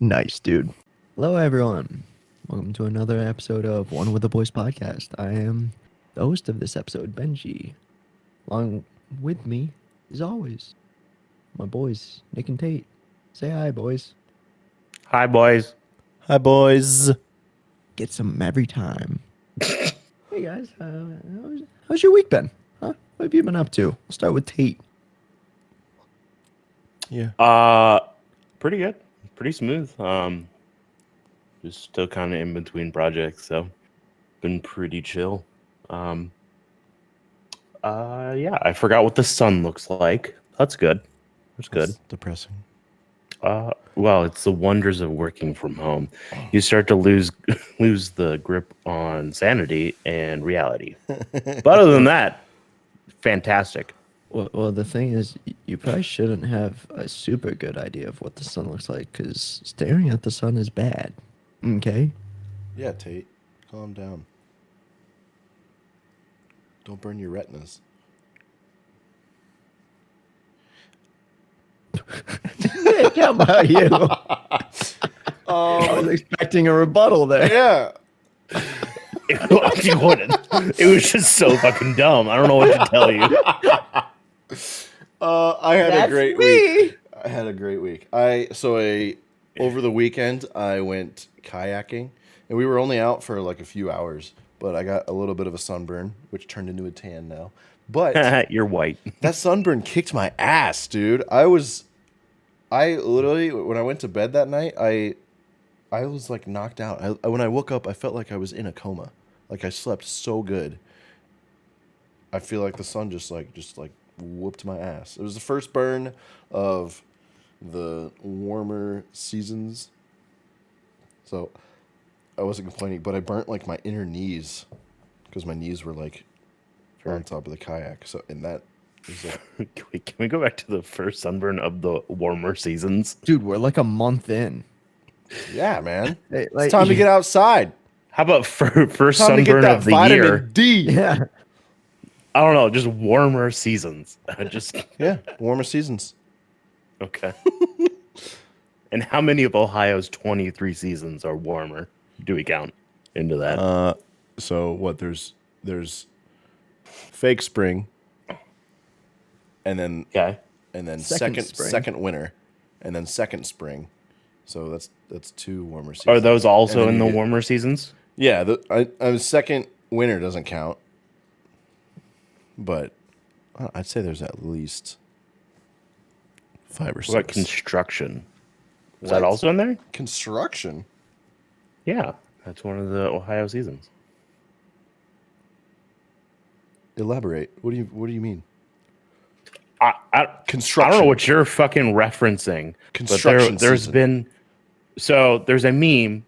Nice, dude. Hello, everyone. Welcome to another episode of One with the Boys podcast. I am the host of this episode, Benji. Along with me, as always, my boys, Nick and Tate. Say hi, boys. Hi, boys. Hi, boys. Get some every time. Hey, guys. How's your week been? Huh? What have you been up to? We'll start with Tate. Yeah. Pretty good. Pretty smooth. Just still kind of in between projects, so been pretty chill. Yeah, I forgot what the sun looks like. That's good. That's good. That's depressing. Well, it's the wonders of working from home. You start to lose the grip on sanity and reality. But other than that, fantastic. Well, the thing is, you probably shouldn't have a super good idea of what the sun looks like, because staring at the sun is bad. Okay? Yeah, Tate. Calm down. Don't burn your retinas. Nick, how about you? I was expecting a rebuttal there. Yeah. It was just so fucking dumb. I don't know what to tell you. I had That's a great me. week. I had a great week. Over the weekend I went kayaking, and we were only out for like a few hours, but I got a little bit of a sunburn, which turned into a tan now. But You're white. that sunburn kicked my ass, dude. I literally, when I went to bed that night, I was like knocked out. When I woke up, I felt like I was in a coma. Like I slept so good. I feel like the sun just whooped my ass. It was the first burn of the warmer seasons. So I wasn't complaining, but I burnt like my inner knees because my knees were like on top of the kayak. So, and that is like, Can we go back to the first sunburn of the warmer seasons? Dude, we're like a month in. yeah, man. Hey, It's like- time to get outside. How about first Time to get sunburn that of the vitamin year? D. Yeah. I don't know, just warmer seasons. Just Yeah, warmer seasons. okay. And how many of Ohio's 23 seasons are warmer? Do we count into that? So what? There's fake spring, and then Okay. Second spring. second winter, and then second spring. So that's two warmer seasons. Are those also And then in the you get- warmer seasons? Yeah, second winter doesn't count, but I'd say there's at least 5 or What about 6. construction? Is What? that also in there? Construction? Yeah, that's one of the Ohio seasons. Elaborate. What do you mean? I Construction. don't know what you're fucking referencing. Construction But there's season. been there's a meme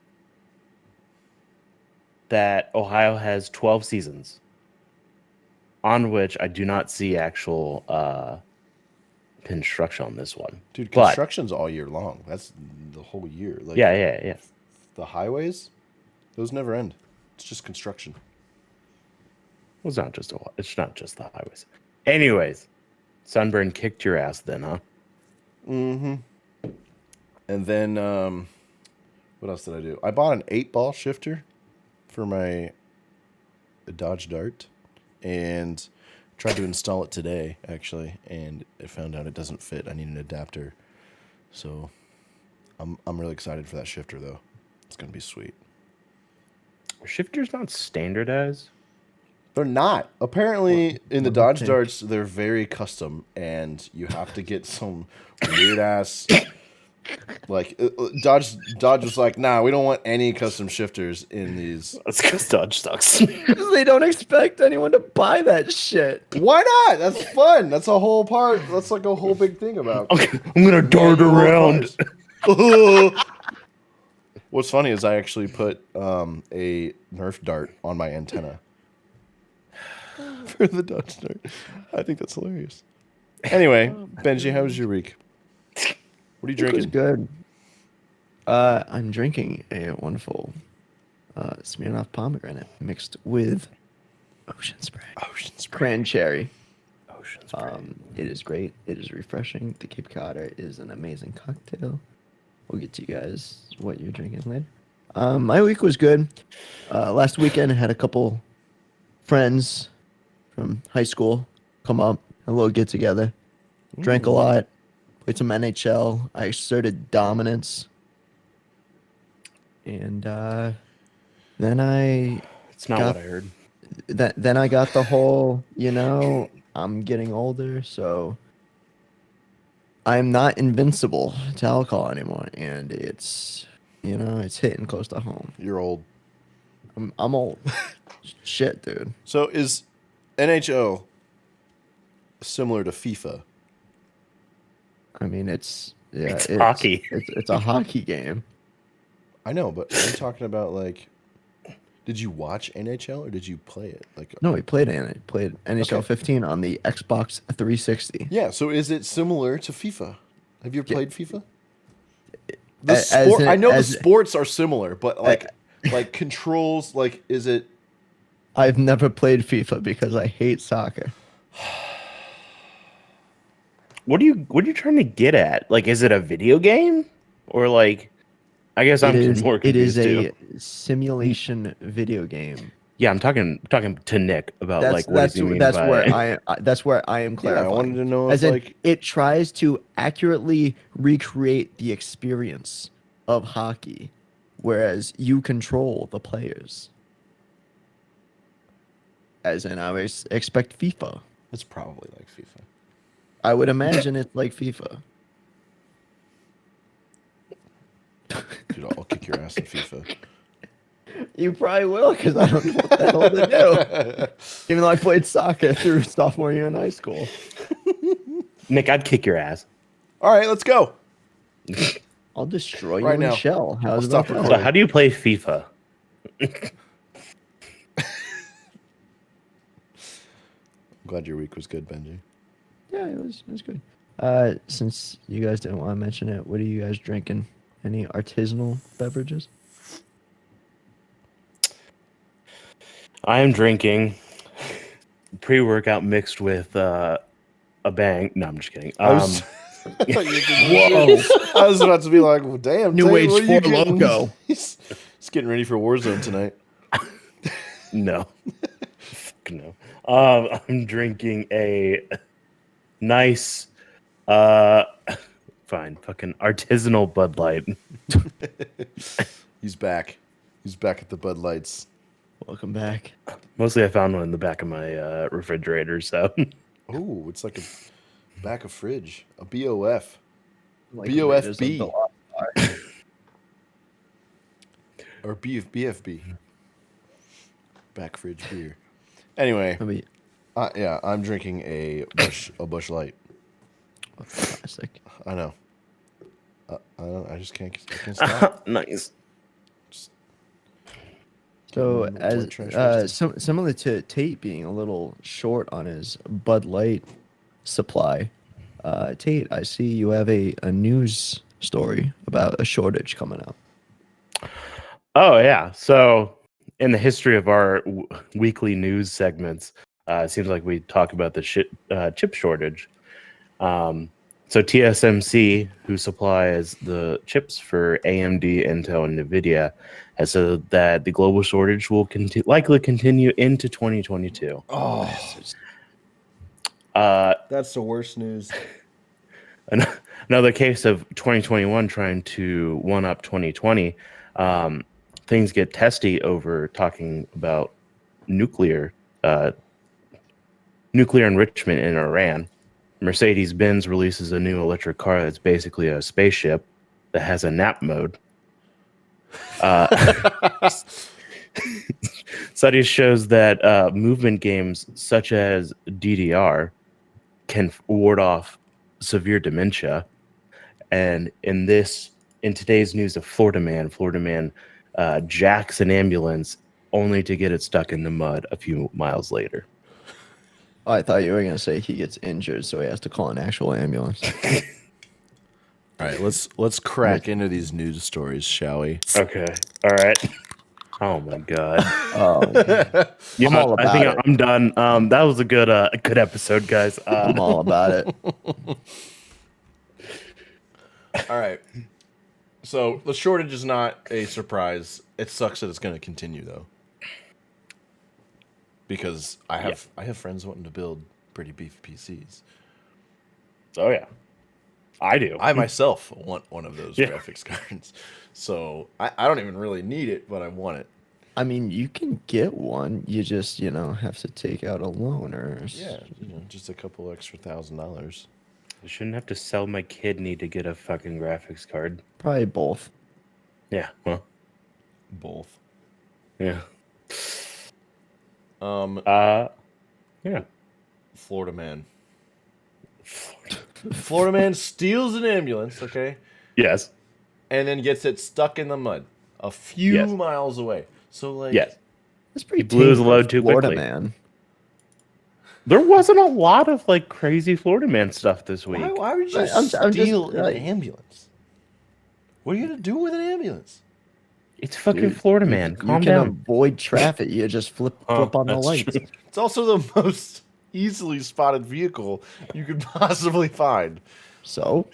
that Ohio has 12 seasons, on which I do not see actual construction on this one. Dude, But- construction's all year long. That's the whole year. Like Yeah. the highways, those never end. It's just construction. Well, it's not just the highways. Anyways, sunburn kicked your ass then, huh? And then what else did I do? I bought an 8-ball shifter for my Dodge Dart and tried to install it today actually, and I found out it doesn't fit. I need an adapter. So I'm really excited for that shifter though. It's going to be sweet. Shifter's not standardized. They're not. Apparently, in the what do you Dodge think? Darts, they're very custom, and you have to get some weird ass. Like Dodge was like, nah, we don't want any custom shifters in these. That's because Dodge sucks. Because they don't expect anyone to buy that shit. Why not? That's fun. That's a whole part. That's like a whole big thing about. I'm gonna dart around. What's funny is I actually put a Nerf dart on my antenna for the Dodge Dart. I think that's hilarious. Anyway, Benji, how was your week? What are you It was drinking? good. I'm drinking a wonderful Smirnoff pomegranate mixed with ocean spray. Ocean spray. Cran cherry. Ocean spray. It is great. It is refreshing. The Cape Codder is an amazing cocktail. we'll get to you guys what you're drinking later. My week was good. Last weekend, I had a couple friends from high school come up, a little get together. Drank a lot, played some NHL. I asserted dominance, and then I It's not got what I heard. then I got the whole, I'm getting older, so I'm not invincible to alcohol anymore, and it's hitting close to home. You're old. I'm old. Shit, dude. So is NHL similar to FIFA? I mean, it's hockey. It's a hockey game. I know, but I'm talking about like, did you watch NHL or did you play it? Like, No, we played in it. Played NHL Okay. 15 on the Xbox 360. yeah. So is it similar to FIFA? Have you ever played FIFA? As I know the as- sports are similar, but like controls, like is it? I've never played FIFA because I hate soccer. What are you trying to get at? Like, is it a video game or like? I guess I'm more It is confused a too. simulation video game. Yeah, I'm talking to Nick about like what does he mean That's by where that's where I am Yeah, clarifying. I wanted to know As if in, like it tries to accurately recreate the experience of hockey, whereas you control the players. As in, I would expect FIFA. it's probably like FIFA. I would imagine it's like FIFA. Dude, I'll kick your ass in FIFA. You probably will, because I don't know what the hell to do. Even though I played soccer through sophomore year in high school. Nick, I'd kick your ass. All right, let's go. I'll destroy you Right in now. shell. I'll How's stop that? recording. So how do you play FIFA? I'm glad your week was good, Benji. Yeah, it was good. Since you guys didn't want to mention it, what are you guys drinking? Any artisanal beverages? I am drinking pre-workout mixed with a bang. No, I'm just kidding. I was, I was about to be like, well, damn. New Tate, Age what are you 4 getting? logo. He's getting ready for Warzone tonight. No. Fuck no. I'm drinking a nice, fine, fucking artisanal Bud Light. He's back. He's back at the Bud Lights. Welcome back. Mostly I found one in the back of my refrigerator, so. Oh, it's like a back of fridge. A BOF. Like BOFB. Raiders of the Lost Ark. Or BFB. Back fridge beer. Anyway, I mean, yeah, I'm drinking a Bush Light. classic. I know. I just can't stop. Nice. So, Getting as white trash roasted. similar to Tate being a little short on his Bud Light supply, Tate, I see you have a news story about a shortage coming up. Oh, yeah. So, in the history of our weekly news segments, it seems like we talk about the chip shortage. So, TSMC, who supplies the chips for AMD, Intel, and NVIDIA, has said that the global shortage will likely continue into 2022. Oh, that's the worst news. Another case of 2021 trying to one-up 2020. Things get testy over talking about nuclear enrichment in Iran. Mercedes-Benz releases a new electric car that's basically a spaceship that has a nap mode. Studies shows that movement games such as DDR can ward off severe dementia. And in today's news of Florida man jacks an ambulance only to get it stuck in the mud a few miles later. Oh, I thought you were gonna say he gets injured, so he has to call an actual ambulance. All right, let's crack into these news stories, shall we? Okay. All right. Oh my god. Oh, Yeah, I'm all I think about it. I'm done. That was a good episode, guys. I'm all about it. All right. So the shortage is not a surprise. It sucks that it's going to continue though, because I have friends wanting to build pretty beefy PCs. Oh yeah, I do. I myself want one of those Yeah. graphics cards, so I don't even really need it, but I want it. I mean, you can get one. You just, have to take out a loan Yeah, just a couple extra $1,000. I shouldn't have to sell my kidney to get a fucking graphics card. Probably both. Yeah, well, Both. yeah. Yeah. Florida man. Florida man steals an ambulance, okay, Yes, and then gets it stuck in the mud a few Yes. miles away. So like, yes. That's pretty blew his tame for a load too Florida quickly. man. There wasn't a lot of like crazy Florida man stuff this week. why would you I'm just, steal an like, ambulance? What are you gonna do with an ambulance? It's fucking dude, Florida you- man. You Calm can down. avoid traffic. You just flip on the that's lights. true. It's also the most easily spotted vehicle you could possibly find. So,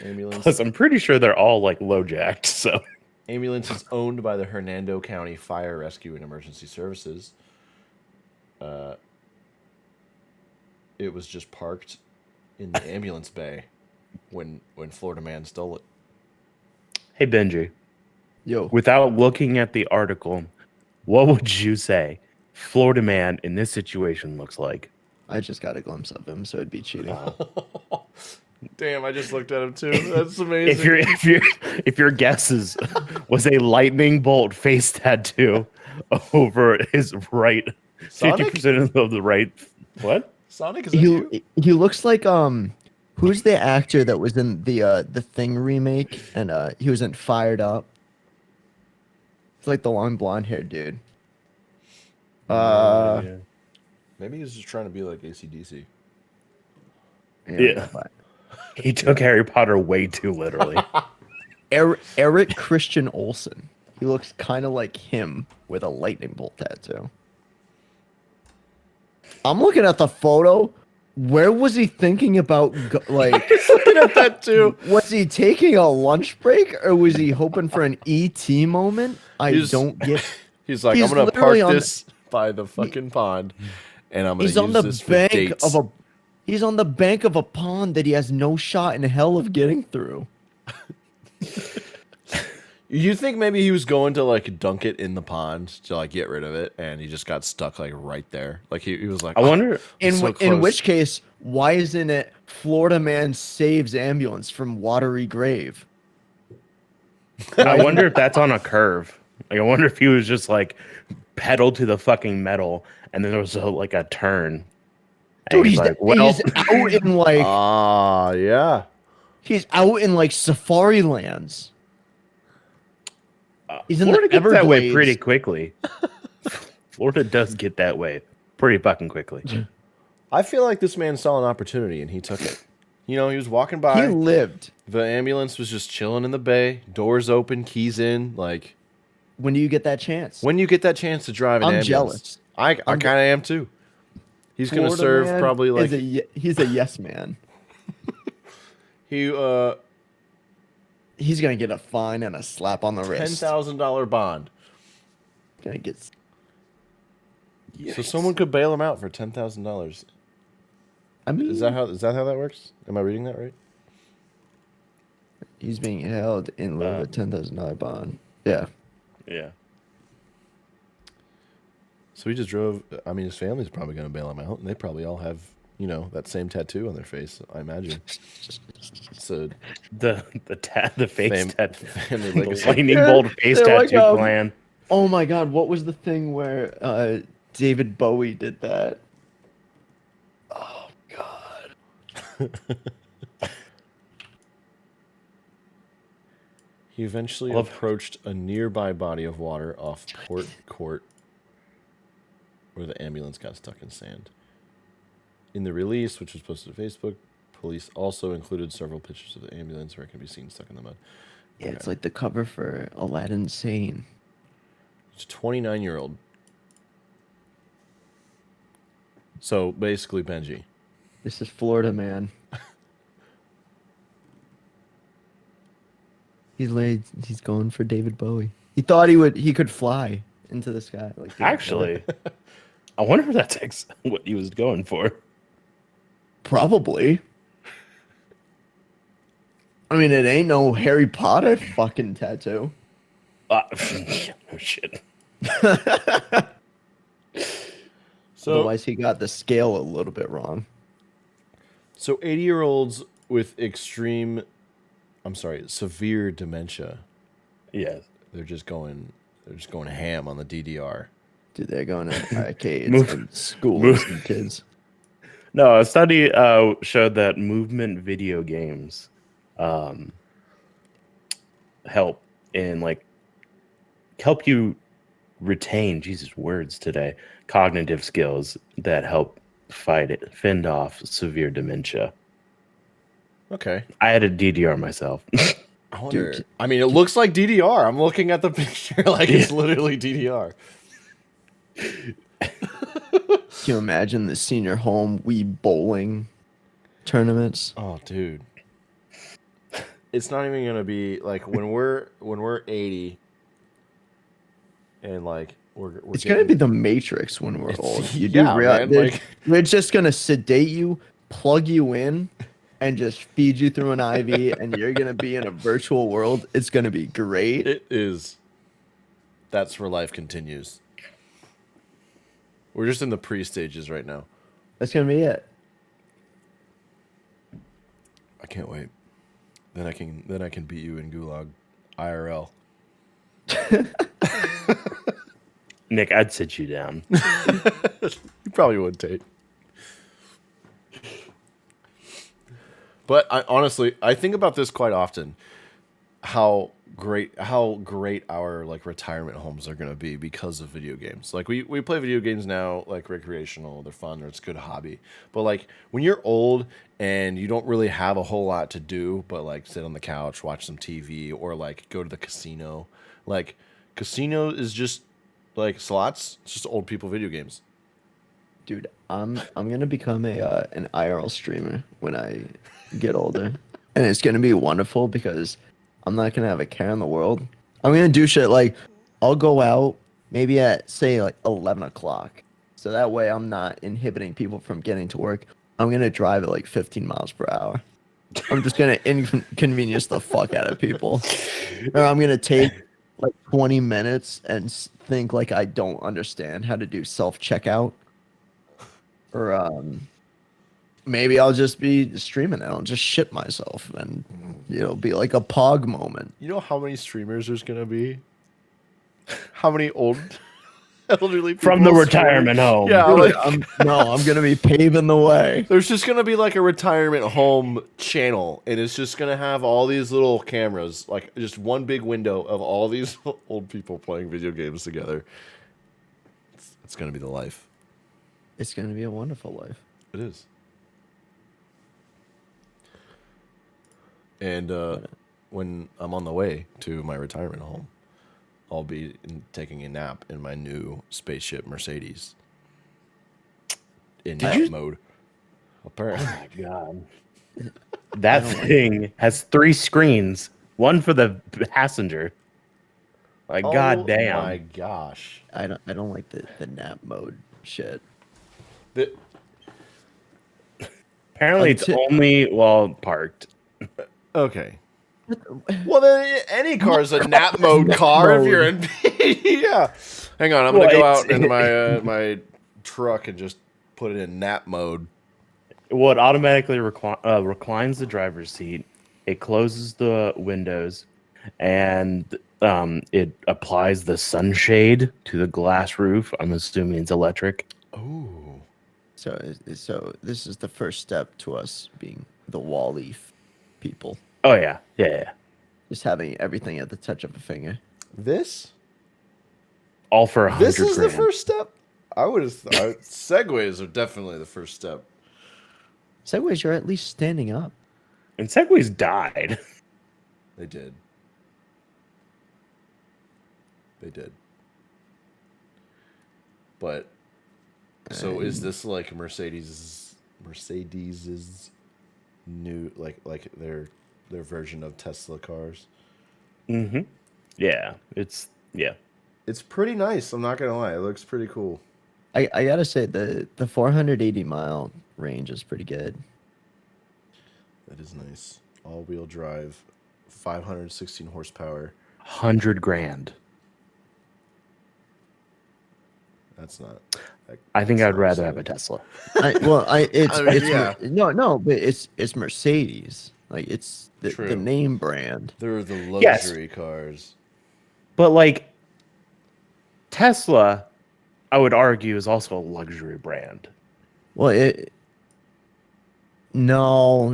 Ambulance. Plus, I'm pretty sure they're all like low jacked. So Ambulance is owned by the Hernando County Fire Rescue and Emergency Services. It was just parked in the ambulance bay when Florida man stole it. hey Benji, yo, without looking at the article, what would you say Florida man in this situation looks like? I just got a glimpse of him, so it'd be cheating. Damn, I just looked at him too. That's amazing. If your guess was a lightning bolt face tattoo over his right Sonic? 50% of the right what? Sonic, is that you? He looks like who's the actor that was in the Thing remake and he was in Fired Up? It's like the long blonde haired dude. Yeah. Maybe he's just trying to be like AC/DC. Yeah. He took Harry Potter way too literally. Eric Christian Olsen. He looks kind of like him with a lightning bolt tattoo. I'm looking at the photo. Where was he thinking about? Like, Looking at that too. was he taking a lunch break or was he hoping for an ET moment? I He's- don't get. He's like, He's I'm gonna park literally on this by the fucking pond, and I'm gonna He's use on the this for bank dates. of a. He's on the bank of a pond that he has no shot in hell of getting through. You think maybe he was going to like dunk it in the pond to like get rid of it, and he just got stuck like right there. Like he was like, I wonder In so in close. which case, why isn't it Florida man saves ambulance from watery grave? I wonder if that's on a curve. Like I wonder if he was just like pedal to the fucking metal and then there was like a turn. And Dude, he's like, well, he's out in like yeah. he's out in like safari lands. He's in Florida the gets that way Everglades. pretty quickly. Florida does get that way pretty fucking quickly. I feel like this man saw an opportunity and he took it. You know, he was walking He by. lived. The ambulance was just chilling in the bay, doors open, keys in. Like, When do you get that chance? when you get that chance to drive an I'm ambulance, jealous. I kind of am too. He's gonna Florida serve man probably like he's a yes man. he He's gonna get a fine and a slap on the wrist. $10,000 bond. Gonna get. So someone could bail him out for $10,000. I mean, Is that how that works? Am I reading that right? he's being held in lieu of a $10,000 bond. Yeah. Yeah. So he just drove. I mean, his family's probably going to bail him out, and they probably all have, you know, that same tattoo on their face. I imagine. So The face Fam- tattoo. family The legacy. lightning Yeah, bolt face they're like, tattoo plan. Oh my God! What was the thing where David Bowie did that? Oh God! He eventually Love- approached a nearby body of water off Port Court, where the ambulance got stuck in sand. In the release, which was posted to Facebook, police also included several pictures of the ambulance where it can be seen stuck in the mud. Yeah, it's like the cover for Aladdin Sane. It's a 29-year-old. So basically, Benji. This is Florida man. He's going for David Bowie. He thought he could fly into the sky like David Bowie. Actually, I wonder if that's what he was going for. Probably. I mean, it ain't no Harry Potter fucking tattoo. Yeah, no shit. So, Otherwise, he got the scale a little bit wrong. so 80-year-olds with severe dementia, Yes. they're just going ham on the DDR. Dude, they're going to arcades Move- and schools move- and kids. No, a study showed that movement video games help you retain cognitive skills that help fend off severe dementia. Okay. I had a DDR myself. I wonder. Dude. I mean, it looks like DDR. I'm looking at the picture like it's literally DDR. Can you imagine the senior home Wii bowling tournaments? Oh, dude. It's not even gonna be like when we're 80, and like we're It's gonna be the Matrix when we're old. You do yeah, realize man, like we're just gonna sedate you, plug you in, and just feed you through an IV, and you're gonna be in a virtual world. It's gonna be great. it is. That's where life continues. We're just in the pre-stages right now. That's gonna be it. I can't wait. Then I can beat you in Gulag, IRL. Nick, I'd sit you down. You probably would, Tate. But honestly, I think about this quite often. How great our like retirement homes are gonna be because of video games. Like we play video games now, like recreational, they're fun, or it's a good hobby. But like when you're old and you don't really have a whole lot to do, but like sit on the couch, watch some TV, or like go to the casino. Like casino is just like slots. It's just old people video games. Dude, I'm gonna become an IRL streamer when I get older, and it's gonna be wonderful because I'm not gonna have a care in the world. I'm gonna do shit like I'll go out maybe at say like 11 o'clock, so that way I'm not inhibiting people from getting to work. I'm gonna drive at like 15 miles per hour. I'm just gonna inconvenience the fuck out of people, or I'm gonna take like 20 minutes and think like I don't understand how to do self checkout. Or maybe I'll just be streaming and I'll just shit myself and be like a pog moment. You know how many streamers there's gonna be? How many elderly people From the streaming? retirement home. Yeah, Dude, like I'm gonna be paving the way. there's just gonna be like a retirement home channel, and it's just gonna have all these little cameras, like just one big window of all these old people playing video games together. It's gonna be the life. It's gonna be a wonderful life. It is. And when I'm on the way to my retirement home, I'll be taking a nap in my new spaceship Mercedes. In nap mode. Apparently. Oh my god. That thing has 3 screens, one for the passenger. Like god damn. Oh my gosh. I don't like the nap mode shit. Apparently it's only while parked. Okay. Well, then any car is a nap mode car if you're in. Yeah. Hang on, I'm gonna go out into my my truck and just put it in nap mode. Well, it automatically reclines the driver's seat. It closes the windows, and it applies the sunshade to the glass roof. I'm assuming it's electric. Oh. So this is the first step to us being the Wall-E people. Oh yeah. Just having everything at the touch of a finger. This? All for $100 This is the grand. first step? I would have thought Segways are definitely the first step. Segways, you're at least standing up. And Segways died. They did. They did. But so is this like Mercedes's new like their version of Tesla cars? Mm-hmm. Yeah, it's It's pretty nice. I'm not gonna lie. It looks pretty cool. I gotta say the 480-mile range is pretty good. That is nice. All-wheel drive, 516 horsepower. $100,000. That's not. I think that's I'd not rather have a Mercedes. Tesla. It's I mean, it's yeah. no, but it's Mercedes. Like it's the True. name brand. They're the Yes. luxury cars. But like Tesla, I would argue is also a luxury brand. Well, no.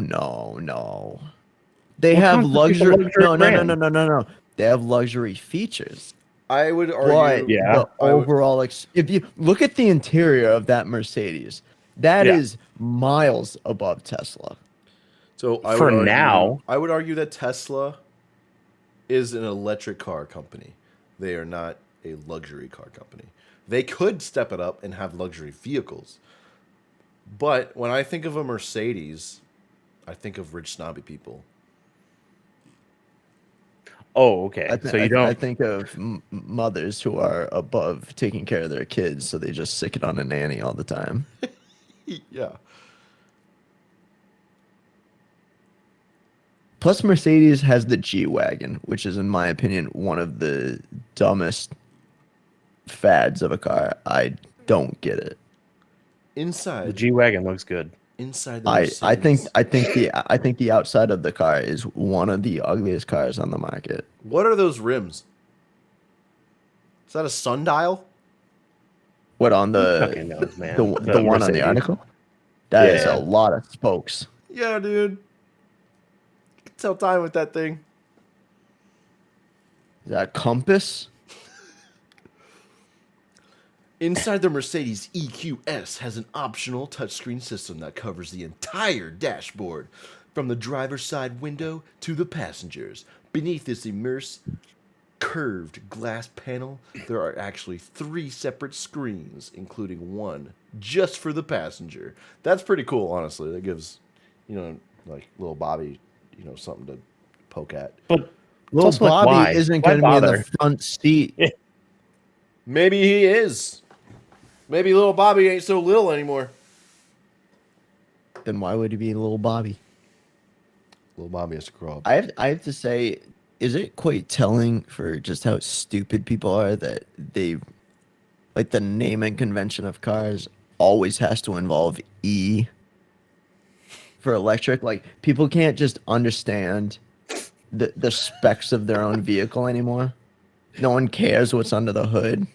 They What have constitutes a luxury. luxury brand? No. They have luxury features. I would But argue. Yeah. the I would- overall, if you look at the interior of that Mercedes, that Yeah. is miles above Tesla. So I For would argue, now. I would argue that Tesla is an electric car company. They are not a luxury car company. They could step it up and have luxury vehicles. But when I think of a Mercedes, I think of rich snobby people. Oh, okay. So you don't. I think of mothers who are above taking care of their kids, so they just sick it on a nanny all the time. Yeah. Plus, Mercedes has the G-Wagon, which is, in my opinion, one of the dumbest fads of a car. I don't get it. The Inside, G-Wagon looks good. inside the I Mercedes. I think the outside of the car is one of the ugliest cars on the market. What are those rims? Is that a sundial? What on Fucking the knows, man. the one on the Mercedes. article? That is Yeah. a lot of spokes. Yeah, dude. You can tell time with that thing. Is that a compass? Inside the Mercedes EQS has an optional touchscreen system that covers the entire dashboard, from the driver's side window to the passengers. Beneath this immense curved glass panel, there are actually 3 separate screens, including one just for the passenger. That's pretty cool, honestly. That gives, like little Bobby, something to poke at. But Little also like, Bobby why? isn't Why going to be in bother? the front seat. Maybe he is. Maybe little Bobby ain't so little anymore. Then why would he be little Bobby? Little Bobby has to grow up. I have to say, is it quite telling for just how stupid people are that they, like, the naming convention of cars always has to involve E for electric? Like, people can't just understand the specs of their own vehicle anymore. No one cares what's under the hood.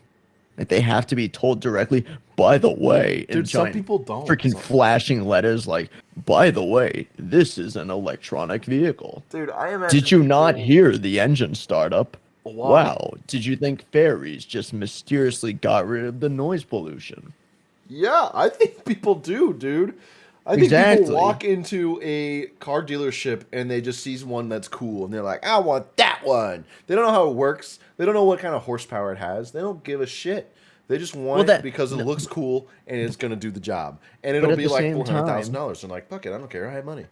Like, they have to be told directly, by the way, in Dude, some giant people don't. freaking flashing letters like, by the way, this is an electronic vehicle. Dude, I imagine. Did you not hear the engine start up? Wow. Wow. Did you think ferries just mysteriously got rid of the noise pollution? Yeah, I think people do, dude. I think Exactly. people walk into a car dealership and they just see one that's cool and they're like, I want that one. They don't know how it works. They don't know what kind of horsepower it has. They don't give a shit. They just want Well, it because it looks cool and it's going to do the job. And But it'll at be the like same $400,000. And like, fuck it, I don't care. I have money.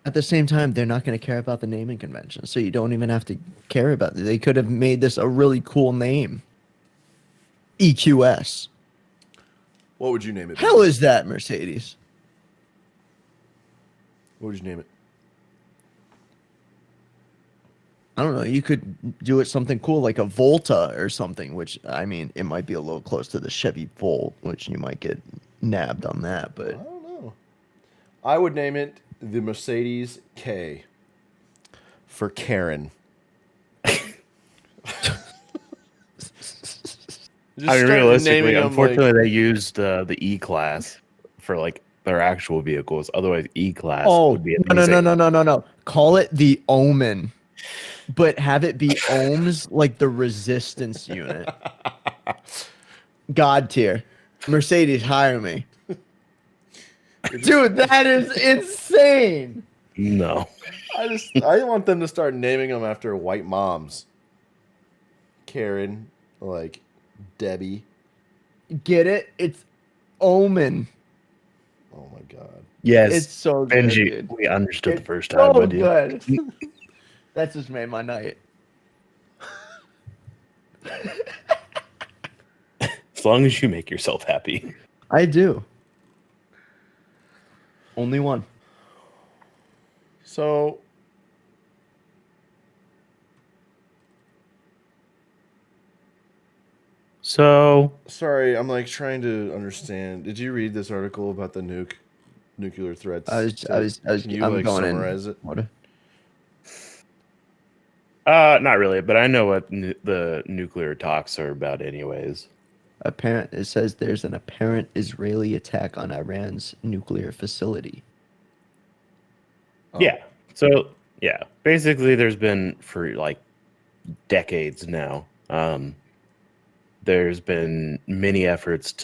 At the same time, they're not going to care about the naming convention, so you don't even have to care about it. They could have made this a really cool name. EQS. What would you name it? Hell is that, Mercedes? What would you name it? I don't know. You could do it something cool like a Volta or something, which, I mean, it might be a little close to the Chevy Volt, which you might get nabbed on that, I but don't know. I would name it the Mercedes K for Karen. Just I mean, start realistically, naming 'em, like- unfortunately, they used the E class for like their actual vehicles. Otherwise, E class would be amazing. No. Call it the Omen, but have it be ohms like the resistance unit. God tier. Mercedes, hire me. Dude, that is insane. No. I want them to start naming them after white moms. Karen, like Debbie. Get it? It's Omen. Oh my god. Yes, It's so good, Benji, dude. we understood It's the first time, so but good. That just made my night. As long as you make yourself happy. I do. Only one. So, So, sorry, I'm like trying to understand. Did you read this article about the nuclear threats? Can you I'm like going summarize in. it? What? not really, but I know what the nuclear talks are about, anyways. It says there's an apparent Israeli attack on Iran's nuclear facility. Oh. Yeah. So, yeah, basically, there's been for like decades now. There's been many efforts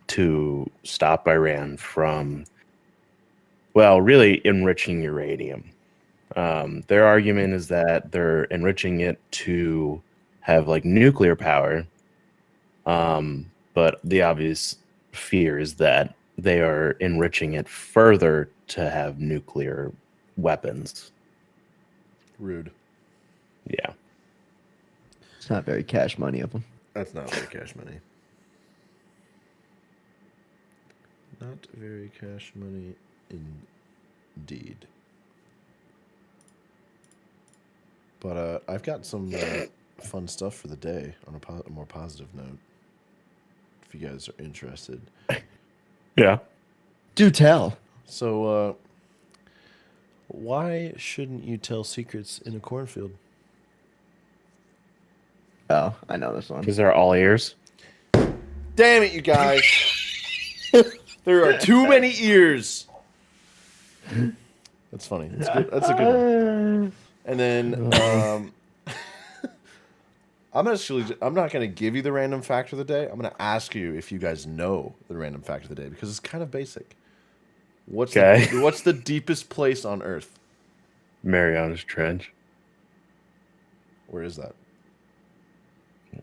to stop Iran from, well, really enriching uranium. Their argument is that they're enriching it to have like nuclear power. But the obvious fear is that they are enriching it further to have nuclear weapons. Rude. Yeah. It's not very cash money of them. That's not very cash money. Not very cash money indeed. But I've got some fun stuff for the day on a more positive note. If you guys are interested. Yeah. Do tell. So, why shouldn't you tell secrets in a cornfield? Oh, I know this one. Because they're all ears. Damn it, you guys! There are too many ears. That's funny. That's good. That's a good one. And then I'm not gonna give you the random fact of the day. I'm gonna ask you if you guys know the random fact of the day because it's kind of basic. What's the deepest place on Earth? Mariana's Trench. Where is that?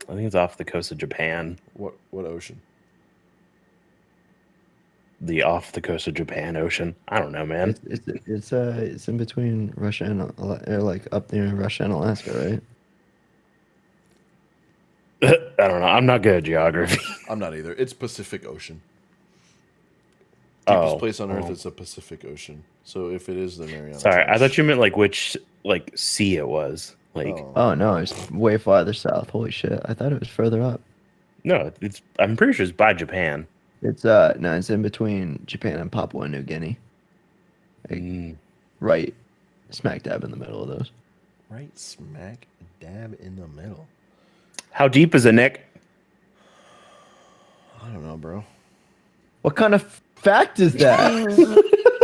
I think it's off the coast of Japan. What ocean? The off the coast of Japan ocean. I don't know, man. It's in between Russia and like up near Russia and Alaska, right? I don't know. I'm not good at geography. I'm not either. It's Pacific Ocean. Deepest place on Earth oh. is the Pacific Ocean. So if it is the Mariana Sorry, I Trench- thought you meant like which like sea it was. Like Oh no, it's way farther south. Holy shit! I thought it was further up. no, it's I'm pretty sure it's by Japan. It's no, it's in between Japan and Papua New Guinea. Like, right, smack dab in the middle of those. Right smack dab in the middle. How deep is it, Nick? I don't know, bro. What kind of fact is that?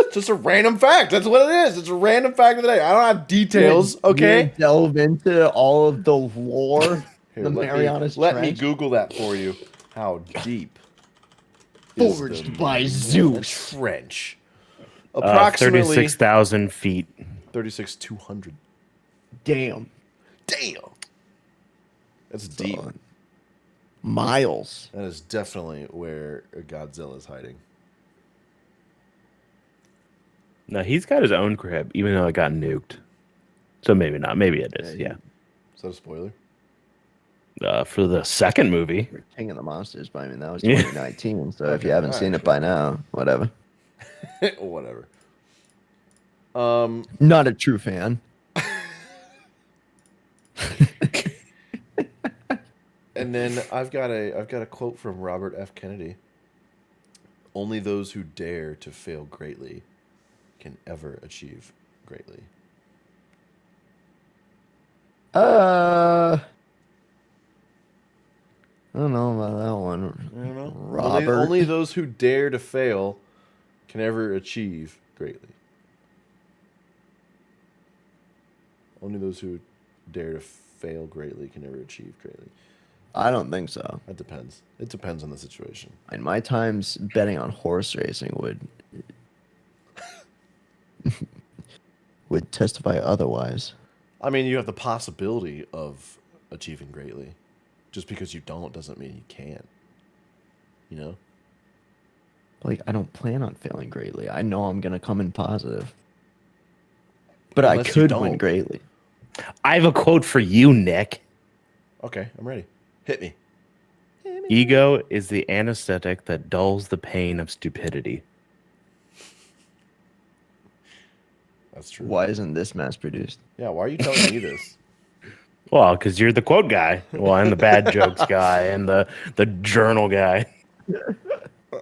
It's just a random fact. That's what it is. It's a random fact of the day. I don't have details, okay? You delve into all of the lore. Here, the Marianas Trench. let me Google that for you. How deep is Forged the by Mariana Zeus. Trench? Approximately 36,000 feet. 36,200. Damn. Damn. That's deep. Miles. That is definitely where Godzilla is hiding. No, he's got his own crib, even though it got nuked. So maybe not. Maybe it is. Yeah. Is that a spoiler? For the second movie. King of the Monsters, but I mean that was Yeah. 2019. So if you haven't seen it by now, whatever. Whatever. Not a true fan. And then I've got a quote from Robert F. Kennedy. Only those who dare to fail greatly can ever achieve greatly. I don't know about that one. I don't know. Robert. Only those who dare to fail can ever achieve greatly. Only those who dare to fail greatly can ever achieve greatly. I don't think so. That depends. It depends on the situation. In my times, betting on horse racing would testify otherwise. I mean, you have the possibility of achieving greatly. Just because you don't doesn't mean you can't. You know? Like, I don't plan on failing greatly. I know I'm gonna come in positive, but Unless I you could don't. win greatly. I have a quote for you, Nick. Okay, I'm ready. Hit me. Ego is the anesthetic that dulls the pain of stupidity. That's true. Why isn't this mass produced? Yeah, why are you telling me this? Well, because you're the quote guy. Well, I'm the bad jokes guy and the journal guy.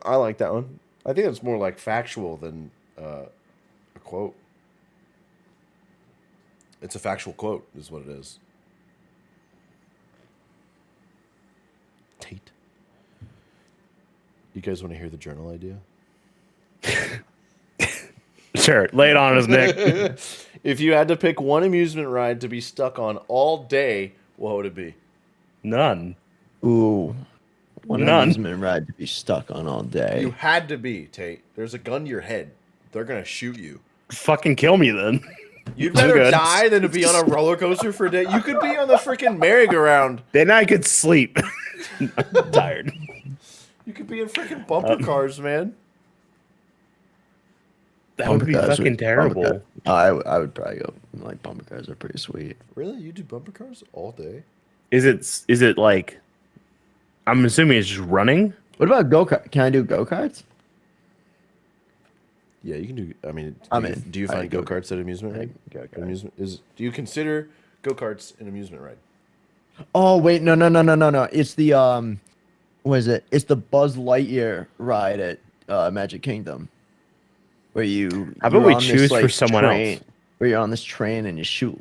I like that one. I think it's more like factual than a quote. It's a factual quote, is what it is. Tate. You guys want to hear the journal idea? Sure, lay it on us, Nick. If you had to pick one amusement ride to be stuck on all day, what would it be? None. Ooh, one None. amusement ride to be stuck on all day. You had to be, Tate. There's a gun to your head. They're going to shoot you. Fucking kill me then. You'd I'm rather good. die than to be on a roller coaster for a day. You could be on the freaking merry-go-round. Then I could sleep. I'm tired. You could be in freaking bumper cars, man. That would be Bumper cars fucking would- terrible. bumper car- I would probably go. Like bumper cars are pretty sweet. Really? You do bumper cars all day? Is it like? I'm assuming it's just running. What about go kart? Can I do go karts? Yeah, you can do. I mean, I'm do you, in. do you I find go- go karts at amusement ride? Go-kart. Amusement is. Do you consider go karts an amusement ride? Oh wait, no. It's the what is it? It's the Buzz Lightyear ride at Magic Kingdom, where you. How about you're we on this, choose for like, someone train, else? Where you're on this train and you shoot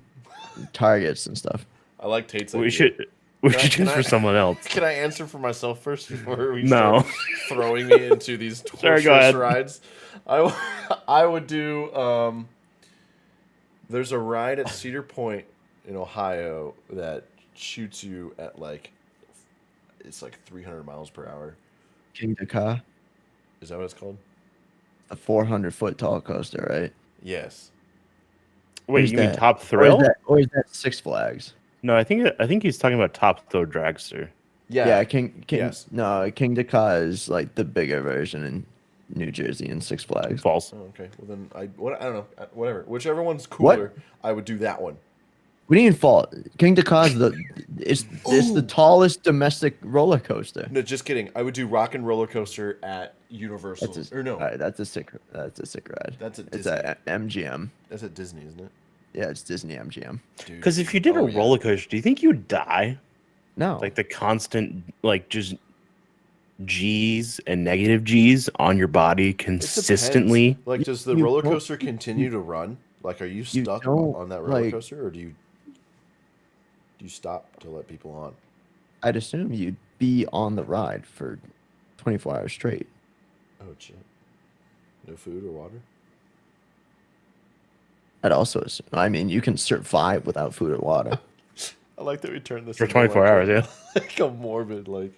targets and stuff. I like Tate's. We idea. should Can I- choose can for I- someone else. Can I answer for myself first before we No. start throwing me into these Sorry, torturous go ahead. rides? I would do. There's a ride at Cedar Point in Ohio that shoots you at it's like 300 miles per hour. King Dakar, Is that what it's called? a 400-foot tall coaster, right? Yes. Wait, Who's you mean that? Top Or Thrill? is that Six Flags? No, I think he's talking about Top Thrill Dragster. Yeah, King. Yes. No, King Dakar is like the bigger version in New Jersey and Six Flags. False. Oh, okay. Well then, I don't know. Whatever. Whichever one's cooler, I would do that one. We didn't fall. King Dakar is it's the tallest domestic roller coaster. No, just kidding. I would do Rock and Roller Coaster at Universal. That's a, Or no, all right, that's a sick ride. That's at it's Disney. a MGM. that's at Disney, isn't it? Yeah, it's Disney MGM. Dude. Because if you did Oh, a yeah. roller coaster, do you think you would die? No, Like the constant, like just G's and negative G's on your body It consistently. depends. Like, does the You roller don't- coaster continue to run? Like, are you You stuck don't, on that roller like- coaster, or do you stop to let people on? I'd assume you'd be on the ride for 24 hours straight. Oh shit! No food or water. I'd also assume. I mean, you can survive without food or water. I like that we turned this For into 24 like hours, a, yeah. like a morbid like.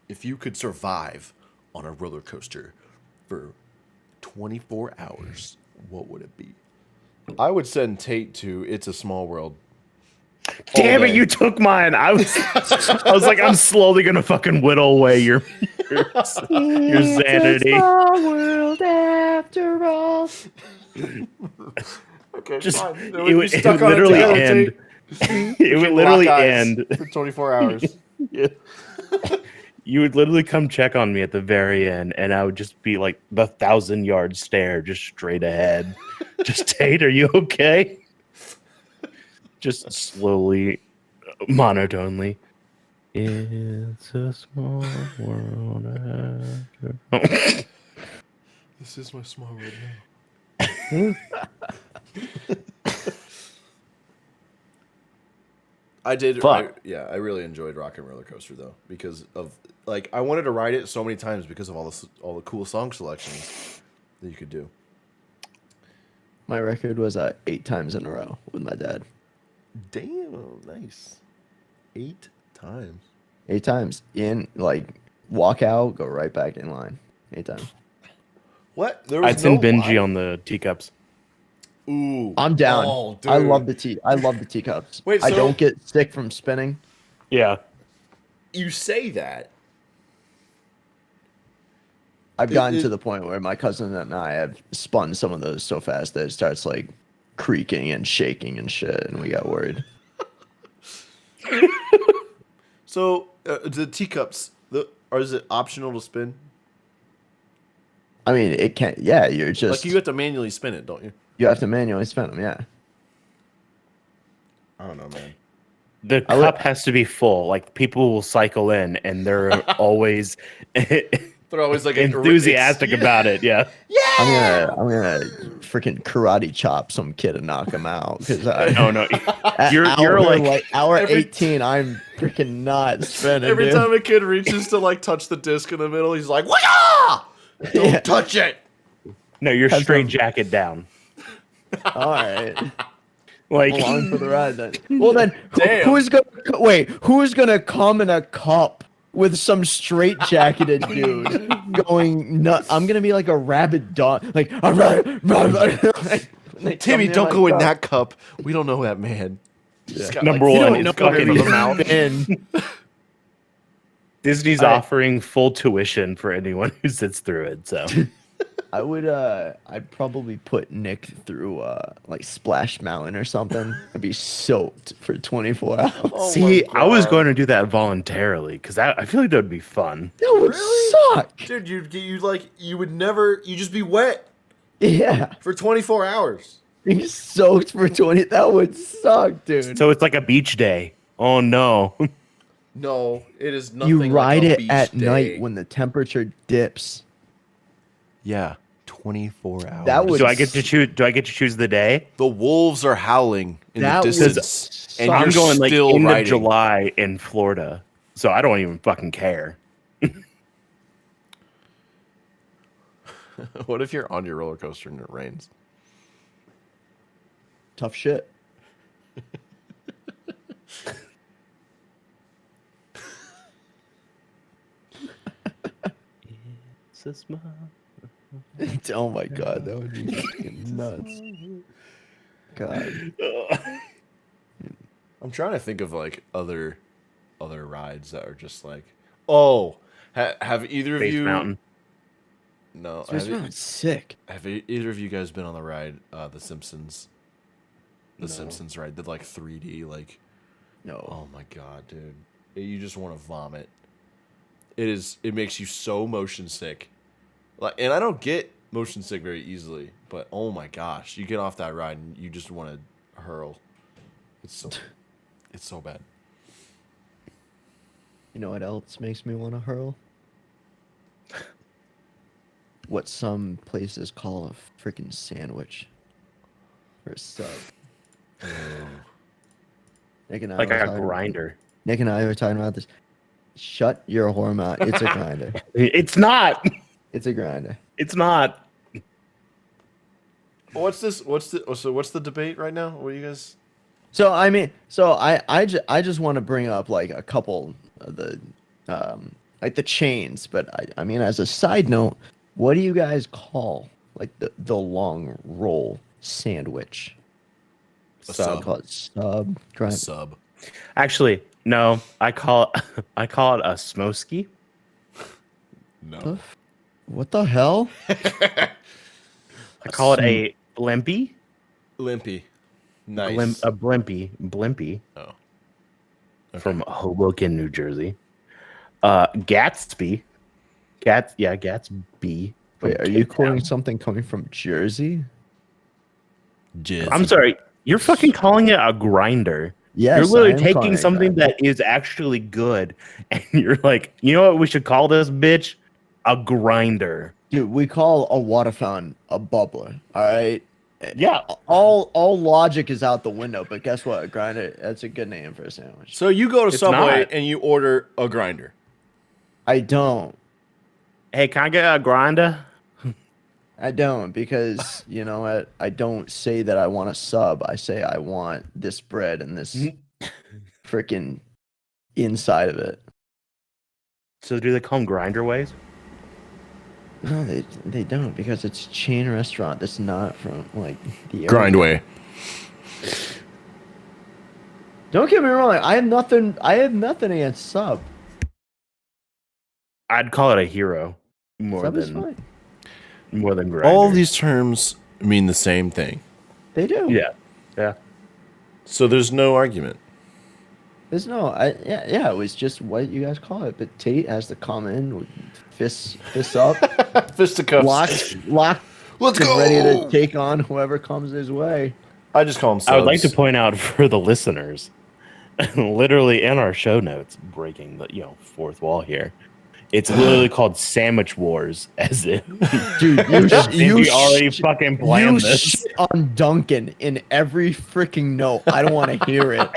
If you could survive on a roller coaster for 24 hours, what would it be? I would send Tate to It's a Small World. Damn it, day. you took mine. I was like, I'm slowly gonna fucking whittle away your sanity. world after all. Okay, Just fine. it Then we'd be would stuck on it literally together, end. Tate. It would Lock literally eyes end. for 24 hours. You would literally come check on me at the very end, and I would just be like the 1,000-yard stare, just straight ahead. Just Tate, are you okay? Just slowly, monotonely. It's a small world. After... This is my small world now. I did. Fuck. I really enjoyed Rock and Roller Coaster though, because of like I wanted to ride it so many times because of all the cool song selections that you could do. My record was 8 times in a row with my dad. Damn, nice. 8 times. 8 times in, like, walk out, go right back in line. 8 times. What? There was I'd send no Benji line? on the teacups. Ooh, I'm down. Oh, I dude. love the teacups. Wait, I so- don't get sick from spinning. Yeah. You say that. I've gotten it- to the point where my cousin and I have spun some of those so fast that it starts like creaking and shaking and shit, and we got worried. So the teacups, or is it optional to spin? I mean, it can't. Yeah, you're just Like you have to manually spin it, don't you? you have to manually spin them. Yeah. I don't know, man. The I would- cup has to be full. Like people will cycle in, and they're always They're always like enthusiastic about it. Yeah. I'm gonna freaking karate chop some kid and knock him out because No. at You're like hour every- 18. I'm freaking not spinning. Every dude. time a kid reaches to like touch the disc in the middle, he's like, "Wah! Don't Yeah. touch it." no, you're Have straight some- jacket down. All right. Like Along for the ride then. Well then, Damn. who's gonna come in a cup with some straight jacketed dude going nut? I'm gonna be like a rabid dog, like Timmy, don't go in that cup. We don't know that man. He's got, Number like, one, you it's don't know him fucking from the mouth. in. Disney's I- offering full tuition for anyone who sits through it. So I'd probably put Nick through like Splash Mountain or something. I'd be soaked for 24 hours. Oh see, my I was God. going to do that voluntarily because I feel like that would be fun. That would suck. Dude, you would never. You just be wet Yeah, for 24 hours. being soaked for 20. That would suck, dude. So it's like a beach day. Oh no. No, it is nothing. You like ride a it beach at day. night when the temperature dips. Yeah, 24 hours. That would Do I get to choose? Do I get to choose the day? The wolves are howling in That the would distance, and suck. you're I'm going like still end riding. of July in Florida, so I don't even fucking care. What if you're on your roller coaster and it rains? tough shit. Oh my god, that would be fucking nuts. God. I'm trying to think of like other rides that are just like, oh, have either of Space you? Mountain. No, Space Mountain's sick. have either of you guys been on the ride, The Simpsons? The No. Simpsons ride, the like 3D, like, No. oh my god, dude, you just want to vomit. It makes you so motion sick, like, and I don't get motion sick very easily, but oh my gosh, you get off that ride and you just want to hurl. It's so bad. You know what else makes me want to hurl? What some places call a freaking sandwich. Or a sub. Nick and I Like were a talking- grinder. Nick and I were talking about this. Shut your whore mouth. It's a grinder. It's not. It's a grinder. It's not. What's the debate right now? What are you guys? So I mean, I just want to bring up like a couple of the like the chains, but I mean as a side note, what do you guys call like the long roll sandwich? A So- sub. Call it sub grind. Sub. Actually, no. I call it a smoski. No. What the hell? I call it a blimpy. Limpy. Nice. A blimpy Oh. from Hoboken, New Jersey. Gatsby. Gatsby. from Wait, are you Cape Town. quoting something coming from Jersey? Jizz. I'm sorry. You're fucking calling it a grinder. Yes, You're I literally am calling taking it something grinder. that is actually good, and you're like, you know what we should call this bitch? A grinder. Dude, we call a water fountain a bubbler. All right. Yeah. All logic is out the window, but guess what? A grinder, that's a good name for a sandwich. So you go to It's Subway not. and you order a grinder. I don't. Hey, can I get a grinder? I don't because you know what? I don't say that I want a sub. I say I want this bread and this freaking inside of it. So do they call them grinder ways? No, they don't because it's a chain restaurant that's not from like the area. Grindway. Don't get me wrong. I have nothing against sub. I'd call it a hero more Sub is than fine. grinder. All these terms mean the same thing. They do. Yeah. So there's no argument. There's no, yeah, it was just what you guys call it. But Tate has to come in with fists up, Fisticuffs. locked, Let's and ready to go. take on whoever comes his way. I just call them subs. I would like to point out for the listeners, literally in our show notes, breaking the fourth wall here. It's literally called Sandwich Wars, as if Dude, Benji already fucking planned this. shit on Duncan in every freaking note. I don't want to hear it.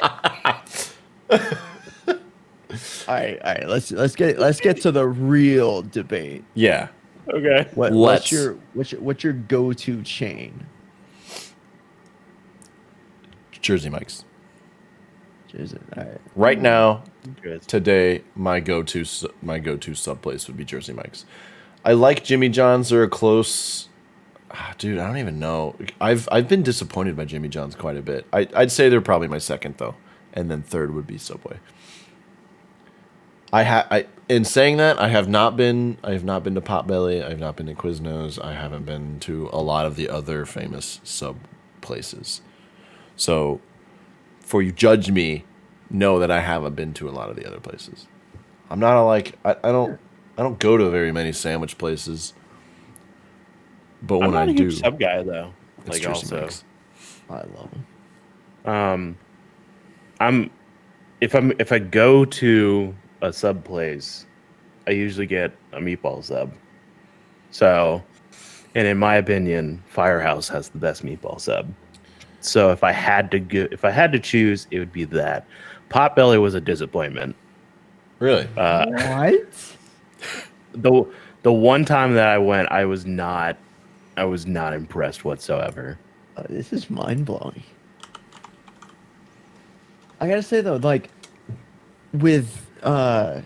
All right. Let's get to the real debate. Yeah. Okay. What's Let's. your go-to chain? Jersey Mike's. Is it? All right. Right now, Good. today, my go-to sub place would be Jersey Mike's. I like Jimmy John's. They're a close. Dude, I don't even know. I've been disappointed by Jimmy John's quite a bit. I'd say they're probably my second though, and then third would be Subway. In saying that, I have not been to Potbelly. I have not been to Quiznos. I haven't been to a lot of the other famous sub places. So, before you judge me, know that I haven't been to a lot of the other places. I'm not I don't go to very many sandwich places. But I'm when not I a do, huge sub guy though. it's Like Jersey also, Mike's. I love them. if I go to a sub place, I usually get a meatball sub. So, and in my opinion, Firehouse has the best meatball sub. So if I had to choose, it would be that. Potbelly was a disappointment. Really? What? The one time that I went, I was not impressed whatsoever. This is mind blowing. I gotta say though, like with like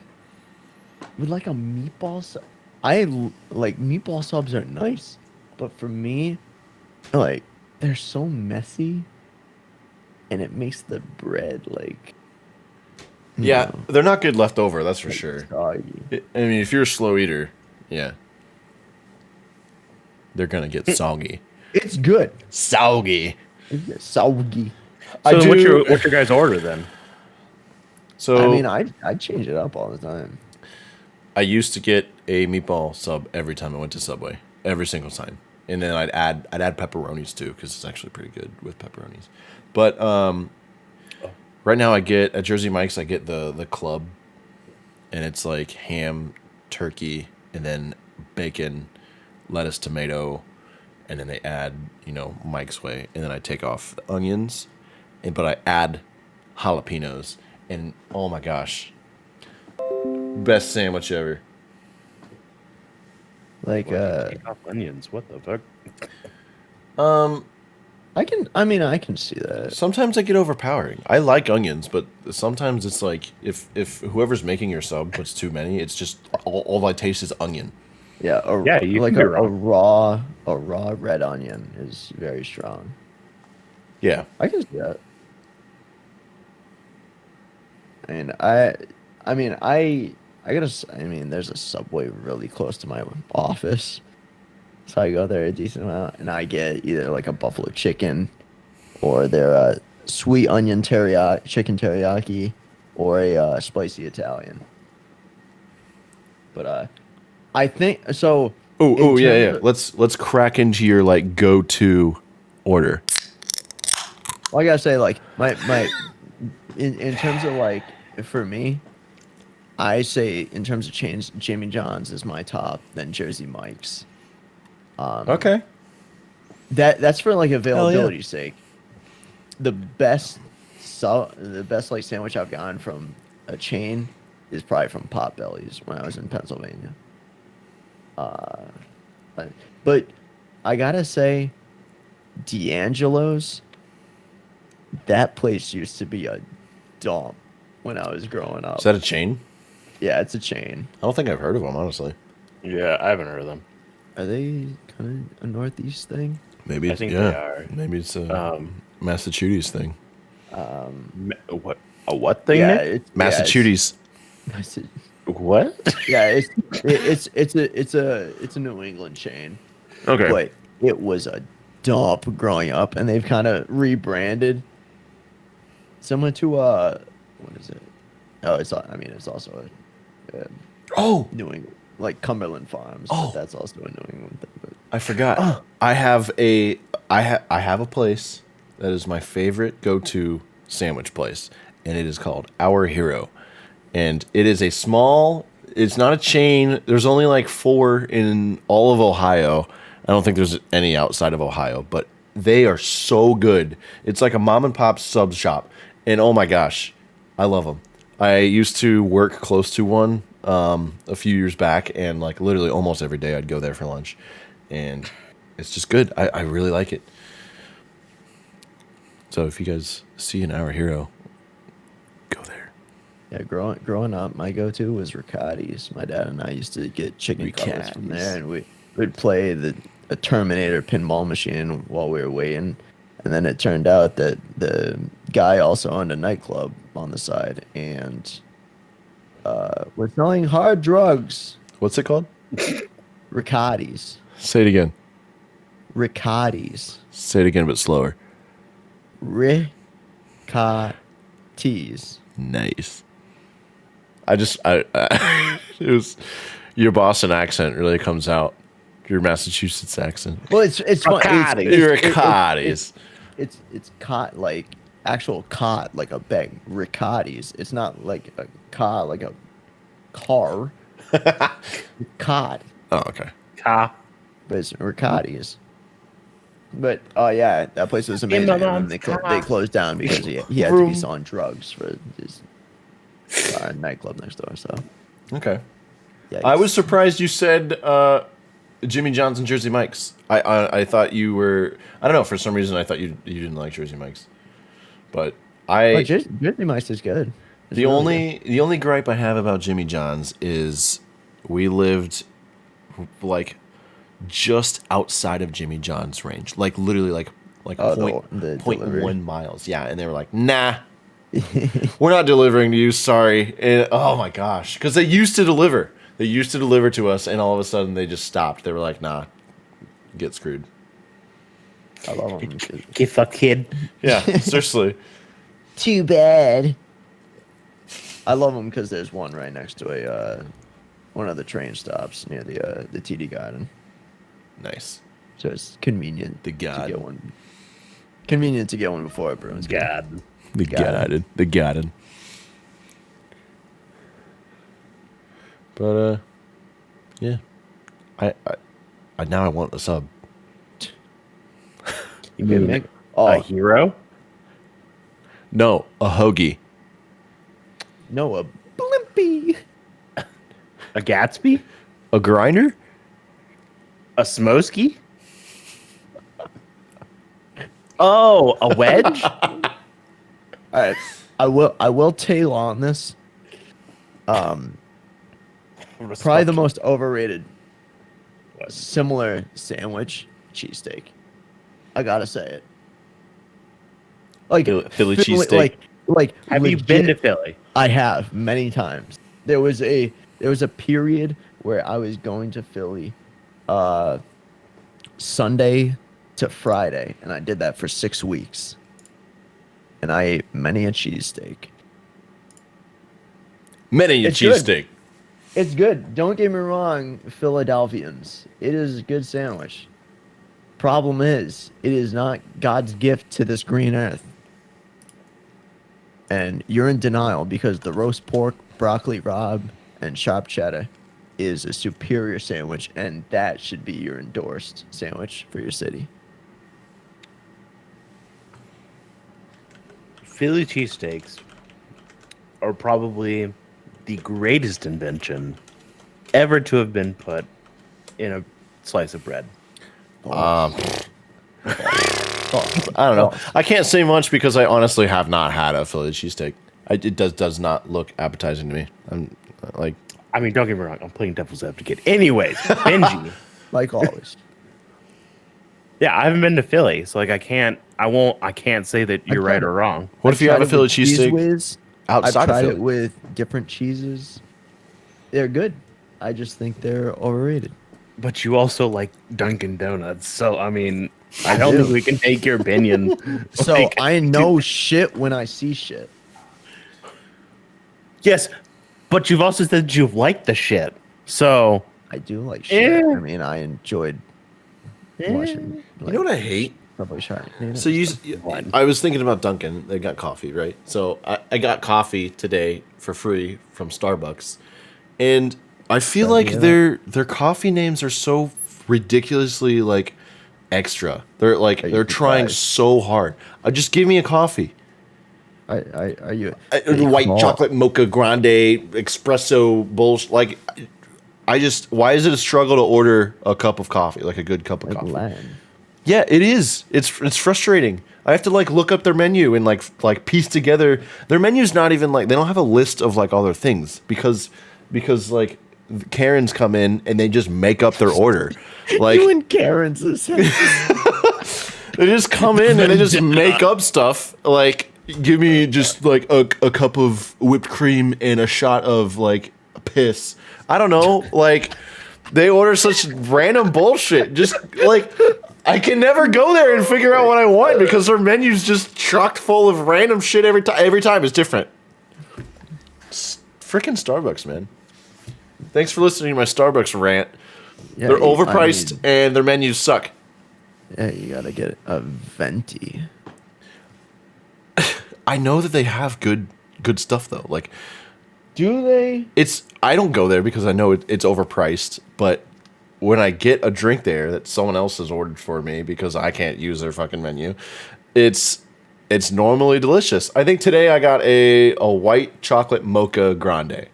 a meatball sub, like meatball subs are nice, but for me, like they're so messy, and it makes the bread like Yeah, they're not good left over. That's for sure. soggy. I mean, if you're a slow eater, yeah, they're gonna get soggy. It's good. Soggy. It's soggy. So then what's your guys' order then? So I mean, I change it up all the time. I used to get a meatball sub every time I went to Subway, every single time, and then I'd add pepperonis too because it's actually pretty good with pepperonis. But right now I get at Jersey Mike's I get the club, and it's like ham, turkey, and then bacon, lettuce, tomato, and then they add Mike's Way, and then I take off the onions, but I add jalapenos, and oh my gosh, best sandwich ever. Like Take off onions. What the fuck? I can see that. Sometimes they get overpowering. I like onions, but sometimes it's like if whoever's making your sub puts too many, it's just all I taste is onion. Yeah, You like can be a wrong. raw red onion is very strong. Yeah. I can see that. And there's a Subway really close to my office, so I go there a decent amount, and I get either like a buffalo chicken, or their sweet onion chicken teriyaki, or a spicy Italian. But I think so. Oh in yeah. terms of- Let's crack into your like go-to order. Well, I gotta say, like my in terms of like for me, I say in terms of chains, Jimmy John's is my top, then Jersey Mike's. Okay. That's for like availability's sake. The best like sandwich I've gotten from a chain is probably from Potbelly's when I was in Pennsylvania. But I gotta say, D'Angelo's, that place used to be a dump when I was growing up. Is that a chain? Yeah, it's a chain. I don't think I've heard of them, honestly. Yeah, I haven't heard of them. Are they kind of a Northeast thing? Maybe I think yeah. they are. Maybe it's a Massachusetts thing. What? A what thing? Yeah, Nick? Massachusetts. What? Yeah, it's a New England chain, Okay. but it was a dump growing up, and they've kind of rebranded, similar to what is it? Oh, I mean, it's also a Oh, New England, like Cumberland Farms. Oh. But that's also a New England thing. But I forgot. Oh. I have a place that is my favorite go-to sandwich place, and it is called Our Hero. And it is a small, it's not a chain. There's only like 4 in all of Ohio. I don't think there's any outside of Ohio, but they are so good. It's like a mom and pop sub shop. And oh my gosh, I love them. I used to work close to one a few years back, and like literally almost every day I'd go there for lunch. And it's just good. I really like it. So if you guys see an Our Hero, go there. yeah, growing up, my go-to was Riccati's. My dad and I used to get chicken cutlets from Riccati's. there, and we'd play a Terminator pinball machine while we were waiting. And then it turned out that the guy also owned a nightclub on the side, and was selling hard drugs. What's it called? Riccati's. Say it again. Riccati's. Say it again, but slower. Riccati's. Nice. I it was your Boston accent really comes out. Your Massachusetts accent. Well, it's fun. Riccati's. It's caught like actual caught like a bag. Riccati's. It's not like a car like a car. It's caught, Oh, okay. Ka. but it's Riccati's. But oh yeah, that place was amazing. my And then mom's they car. closed down because he had to Vroom. be selling drugs for his nightclub next door. So Okay. yeah, I was surprised you said Jimmy John's and Jersey Mike's. I thought you were. I don't know. For some reason, I thought you didn't like Jersey Mike's. But Jersey Mike's is good. It's the really only the only gripe I have about Jimmy John's is we lived like just outside of Jimmy John's range, like literally like Oh, point, the 0.1 delivery. miles. Yeah, and they were like, nah. We're not delivering to you, sorry. And, oh my gosh, because they used to deliver. They used to deliver to us, and all of a sudden they just stopped. They were like, nah, get screwed. I love them. Get fucked, kid. Yeah, seriously. Too bad. I love them because there's one right next to one of the train stops near the TD Garden, Nice. so it's convenient The to Garden. get one. Convenient to get one before it burns. God. The Got it. garden. The garden. But yeah. I now I want a sub. You mean Make- a Oh hero? No, a hoagie. no, a blimpy. A Gatsby? A grinder? A Smosky? Oh, a wedge? All right, I will tail on this. Probably the most overrated similar sandwich, cheesesteak. I gotta say it. Like Philly cheesesteak. Like Have you been to Philly? I have many times. There was a period where I was going to Philly Sunday to Friday, and I did that for 6 weeks. And I ate many a cheesesteak. Many a It's good. cheesesteak. It's good. Don't get me wrong, Philadelphians. It is a good sandwich. Problem is, it is not God's gift to this green earth. And you're in denial because the roast pork, broccoli rabe, and sharp cheddar is a superior sandwich, and that should be your endorsed sandwich for your city. Philly cheesesteaks are probably the greatest invention ever to have been put in a slice of bread. I don't know. I can't say much because I honestly have not had a Philly cheesesteak. It does not look appetizing to me. I'm like, I mean, don't get me wrong. I'm playing devil's advocate. Anyways, Benji. Like always. Yeah, I haven't been to Philly, so like I can't say that you're right or wrong. what if you have a Tried it Philly with Cheese cheesesteak Whiz. outside I've of tried Philly? it with different cheeses. They're good. I just think they're overrated. But you also like Dunkin' Donuts, so I mean, I don't do. think we can take your opinion. So Like, I know shit when I see shit. Yes, but you've also said you've liked the shit. So I do like shit. Eh. I mean, I enjoyed watching. You know what I hate? Subway Shark. So I was thinking about Dunkin'. They got coffee, right? So I got coffee today for free from Starbucks, and I feel like their coffee names are so ridiculously like extra. They're trying so hard. Just give me a coffee. Are you White chocolate mocha grande espresso bullshit. Like, why is it a struggle to order a cup of coffee, like a good cup of coffee? Latin. Yeah, it is. It's frustrating. I have to like look up their menu and like piece together. Their menu's not even like, they don't have a list of like all their things because like Karens come in and they just make up their order. Like You and Karen's the same. they just come in and they just make up stuff. Like, give me just like a cup of whipped cream and a shot of like piss. I don't know. Like, they order such random bullshit. Just like, I can never go there and figure out what I want because their menu's just chock full of random shit every time. Every time is different. Freaking Starbucks, man. Thanks for listening to my Starbucks rant. Yeah, They're overpriced and their menus suck. Yeah, you gotta get a venti. I know that they have good stuff though. Like, Do they? I don't go there because I know it's overpriced, but when I get a drink there that someone else has ordered for me because I can't use their fucking menu, it's normally delicious. I think today I got a white chocolate mocha grande.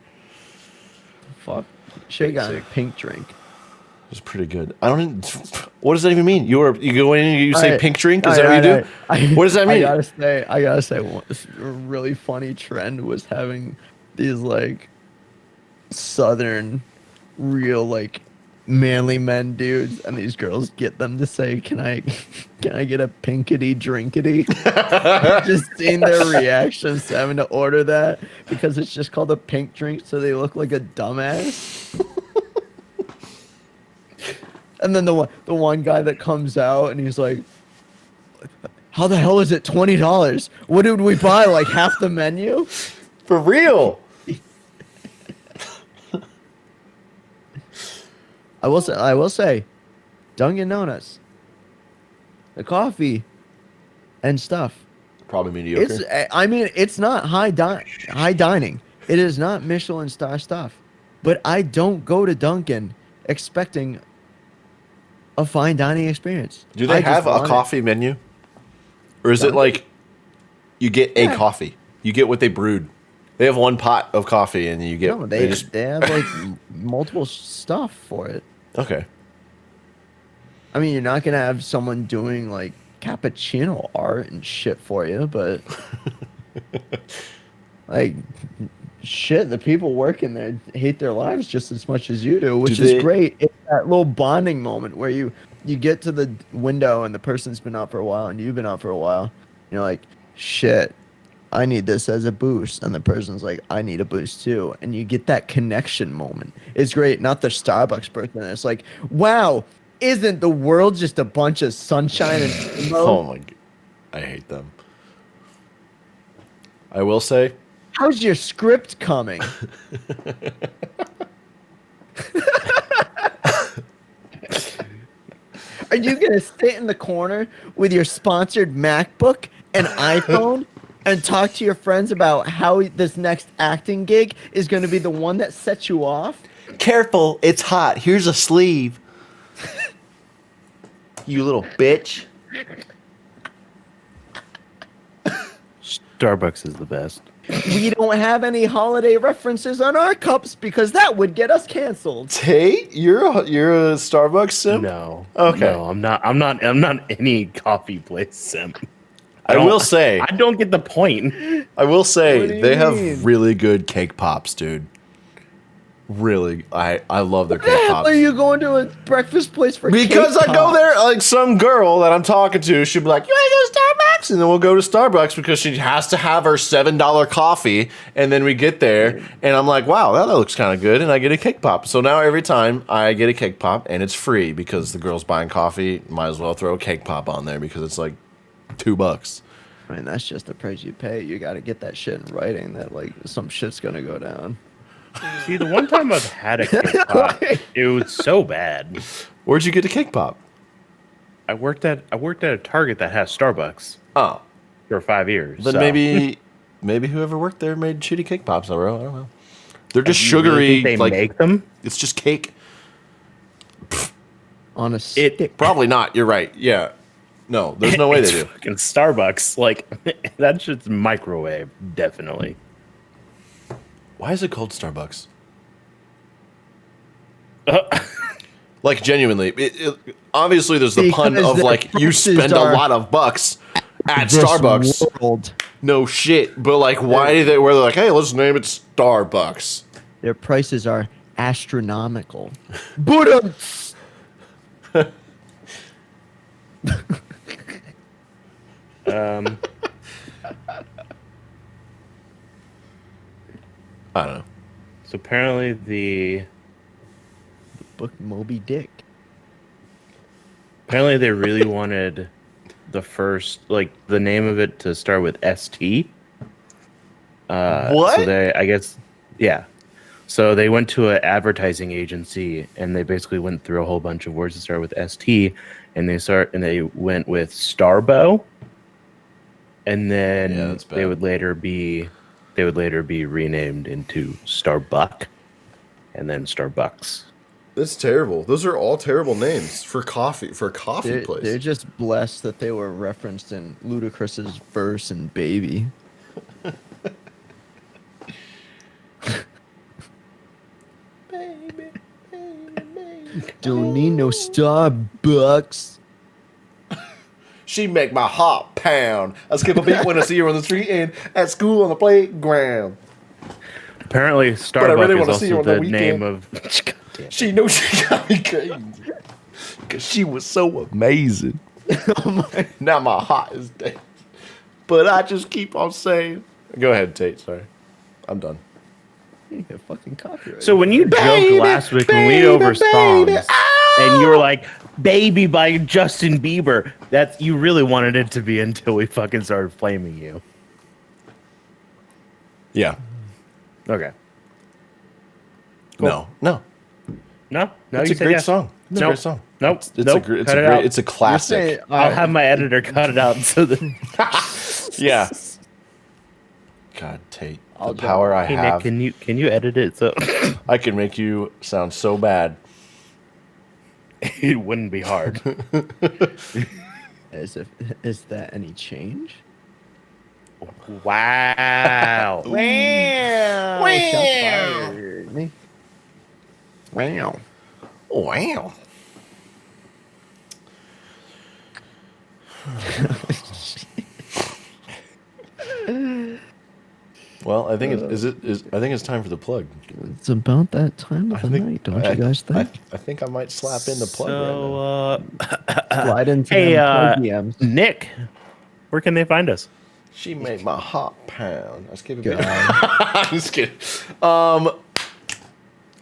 Fuck. Should've got a pink drink. It was pretty good. What does that even mean? You go in and you say pink drink? Is that what you do? What does that mean? I gotta say, a really funny trend was having these like southern, real like manly men dudes, and these girls get them to say, "Can I get a pinkity drinkity?" Just seeing their reactions to having to order that because it's just called a pink drink, so they look like a dumbass. And then the one guy that comes out and he's like, "How the hell is it $20? What did we buy? Like half the menu?" For real? I will say, Dunkin' Donuts, the coffee and stuff. Probably mediocre. It's not high dining. It is not Michelin star stuff. But I don't go to Dunkin' expecting a fine dining experience. Do they have a coffee menu? Or is it like you get a coffee? You get what they brewed. They have one pot of coffee and you get... No, they have like multiple stuff for it. Okay. I mean, you're not going to have someone doing like cappuccino art and shit for you, but like shit, the people working there hate their lives just as much as you do, which is great. It's that little bonding moment where you get to the window and the person's been out for a while and you've been out for a while. And you're like, shit, I need this as a boost. And the person's like, I need a boost too. And you get that connection moment. It's great. Not the Starbucks person. It's like, wow, isn't the world just a bunch of sunshine and rainbow? Oh my God. I hate them. I will say, how's your script coming? Are you going to sit in the corner with your sponsored MacBook and iPhone and talk to your friends about how this next acting gig is going to be the one that sets you off? careful, it's hot. Here's a sleeve. You little bitch. Starbucks is the best. We don't have any holiday references on our cups because that would get us canceled. Tate, you're a Starbucks simp? No. Okay. No, I'm not any coffee place simp. I will say, I don't get the point. I will What do say you they mean? have really good cake pops, dude. Really, I love their What the cake hell pops. are you going to a breakfast place for? Because cake I go pops? there, like some girl that I'm talking to, she'll be like, "You want to go to Starbucks?" And then we'll go to Starbucks because she has to have her $7 coffee. And then we get there, and I'm like, "Wow, that looks kind of good." And I get a cake pop. So now every time I get a cake pop, and it's free because the girl's buying coffee, might as well throw a cake pop on there because it's like $2. I mean, that's just the price you pay. You got to get that shit in writing that like some shit's gonna go down. See, the one time I've had a cake pop, it was so bad. Where'd you get a cake pop? I worked at a Target that has Starbucks Oh, for 5 years. then so. maybe whoever worked there made shitty cake pops, bro. I don't know. They're just You really sugary. think they like make them. it's just cake. On a stick. Probably not. You're right. Yeah. No, there's no way they It's do. fucking Starbucks. Like that shit's microwave, definitely. Why is it called Starbucks? Like genuinely, obviously there's the pun Because of their like you prices spend a are lot of bucks at This Starbucks. world, No shit, but like why do they? Where they're like, hey, let's name it Starbucks. their prices are astronomical. Buddha. I don't know. So apparently the Book Moby Dick. apparently they really wanted the first like the name of it to start with ST. What? So they, I guess, yeah. So they went to an advertising agency and they basically went through a whole bunch of words that start with ST, and they went with Starbo, and then Yeah, that's they bad. would later be renamed into Starbuck, and then Starbucks. That's terrible. Those are all terrible names for coffee They're just blessed that they were referenced in Ludacris's verse and Baby. Don't need no Starbucks. She make my heart pound. I skip a beat when I see her on the street and at school on the playground. Apparently, I Starbuck really is wanna see her also on the the name weekend. of. God damn. She knows she got me crazy. Cause she was so amazing. Now my heart is dead. But I just keep on saying. Go ahead, Tate. Sorry. I'm done. You get fucking copyright. So when you joked last week when we went over songs, and you were like "Baby" by Justin Bieber, that's you really wanted it to be until we fucking started flaming you. Yeah. Okay. No. No, It's you a said great yes. song. It's a Nope. great song. Nope. It's Nope. a Cut it out. it's a classic. I'll have my editor cut it out so that. Yeah. God, Tate. I'll The power I Hey Nick, have. can you edit it so I can make you sound so bad. it wouldn't be hard? Is that any change? Wow. Wow. Shots fired. Wow. Wow. Well, I think I think it's time for the plug. It's about that time of I the think- night, don't you guys think? I think I might slap in the plug right now. So, Slide into hey, them plug DMs. Nick, where can they find us? She made my heart pound. I was kidding. God. I'm just kidding.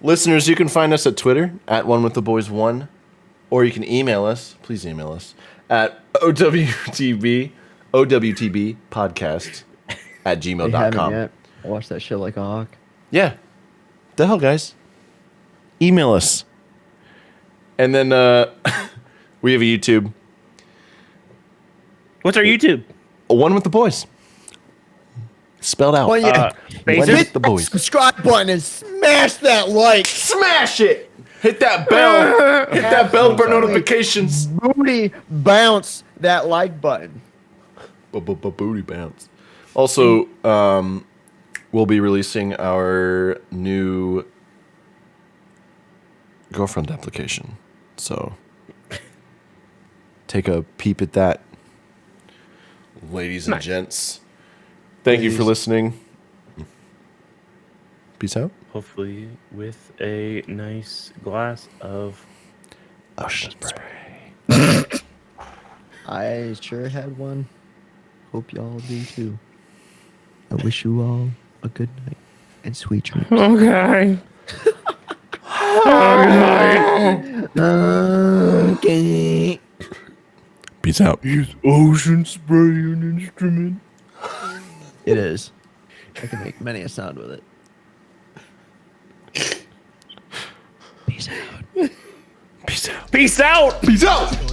Listeners, you can find us at Twitter at onewiththeboys1, or you can email us. Please email us at OWTB podcast at They haven't gmail.com. yet. I watched that shit like a hawk. Yeah. The hell, guys? Email us. And then we have a YouTube. What's our YouTube? One with the boys. Spelled out. Well, yeah. One Basic? with the boys. Subscribe button and smash that like. Smash it! Hit that bell. Hit that bell for notifications. Booty bounce that like button. Booty bounce. Also, we'll be releasing our new girlfriend application. So, take a peep at that. Ladies and Nice. gents, thank you for Ladies. listening. Peace out. Hopefully with a nice glass of Ocean spray. I sure had one. Hope y'all do too. I wish you all a good night and sweet dreams. Okay. Okay. Peace out. Use ocean spray an instrument. It is. I can make many a sound with it. Peace out. Peace out. Peace out. Peace out.